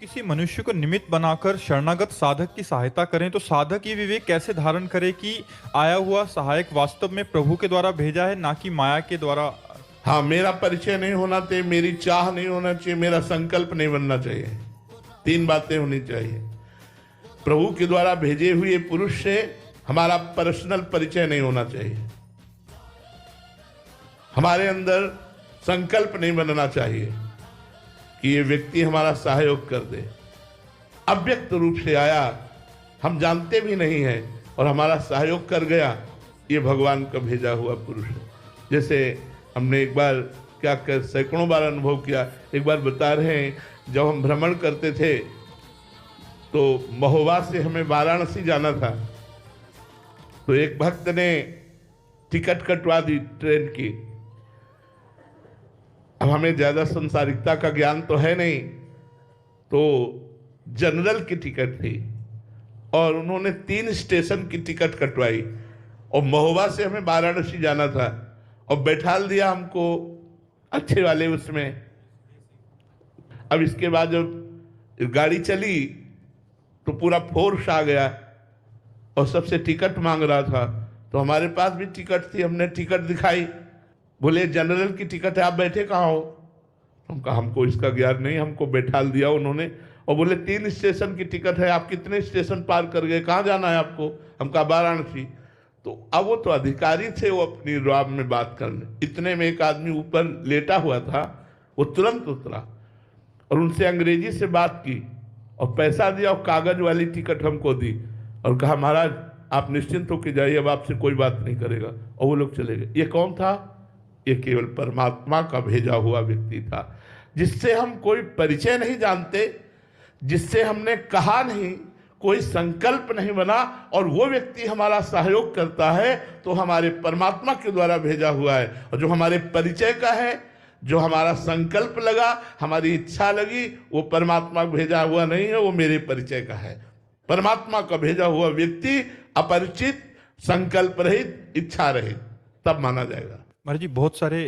किसी मनुष्य को निमित्त बनाकर शरणागत साधक की सहायता करें तो साधक ये विवेक कैसे धारण करे कि आया हुआ सहायक वास्तव में प्रभु के द्वारा भेजा है, ना कि माया के द्वारा। हाँ, मेरा परिचय नहीं होना चाहिए, मेरी चाह नहीं होना चाहिए, मेरा संकल्प नहीं बनना चाहिए। तीन बातें होनी चाहिए। प्रभु के द्वारा भेजे हुए पुरुष से हमारा पर्सनल परिचय नहीं होना चाहिए। हमारे अंदर संकल्प नहीं बनना चाहिए कि ये व्यक्ति हमारा सहयोग कर दे। अव्यक्त रूप से आया, हम जानते भी नहीं है और हमारा सहयोग कर गया, ये भगवान का भेजा हुआ पुरुष है। जैसे हमने एक बार क्या कर सैकड़ों बार अनुभव किया। एक बार बता रहे हैं, जब हम भ्रमण करते थे तो महोबा से हमें वाराणसी जाना था, तो एक भक्त ने टिकट कटवा दी ट्रेन की। अब हमें ज्यादा संसारिकता का ज्ञान तो है नहीं, तो जनरल की टिकट थी और उन्होंने 3 स्टेशन की टिकट कटवाई और महोबा से हमें वाराणसी जाना था और बैठाल दिया हमको अच्छे वाले उसमें। अब इसके बाद जब गाड़ी चली तो पूरा फोर्स आ गया और सबसे टिकट मांग रहा था, तो हमारे पास भी टिकट थी, हमने टिकट दिखाई। बोले जनरल की टिकट है, आप बैठे कहाँ हो? हम कहा हमको इसका ज्ञान नहीं, हमको बैठाल दिया उन्होंने और बोले 3 स्टेशन की टिकट है, आप कितने स्टेशन पार कर गए, कहाँ जाना है आपको? हम कहा वाराणसी। तो अब वो तो अधिकारी थे, वो अपनी राब में बात करने। इतने में एक आदमी ऊपर लेटा हुआ था, वो तुरंत उतरा और उनसे अंग्रेजी से बात की और पैसा दिया और कागज वाली टिकट हमको दी और कहा महाराज आप निश्चिंत होकर जाइए, अब आपसे कोई बात नहीं करेगा। और वो लोग चले गए। ये कौन था? ये केवल परमात्मा का भेजा हुआ व्यक्ति था, जिससे हम कोई परिचय नहीं जानते, जिससे हमने कहा नहीं, कोई संकल्प नहीं बना और वो व्यक्ति हमारा सहयोग करता है, तो हमारे परमात्मा के द्वारा भेजा हुआ है। और जो हमारे परिचय का है, जो हमारा संकल्प लगा, हमारी इच्छा लगी, वो परमात्मा भेजा हुआ नहीं है, वो मेरे परिचय का है। परमात्मा का भेजा हुआ व्यक्ति अपरिचित, संकल्प रहित, इच्छा रहित, तब माना जाएगा। महाराज जी, बहुत सारे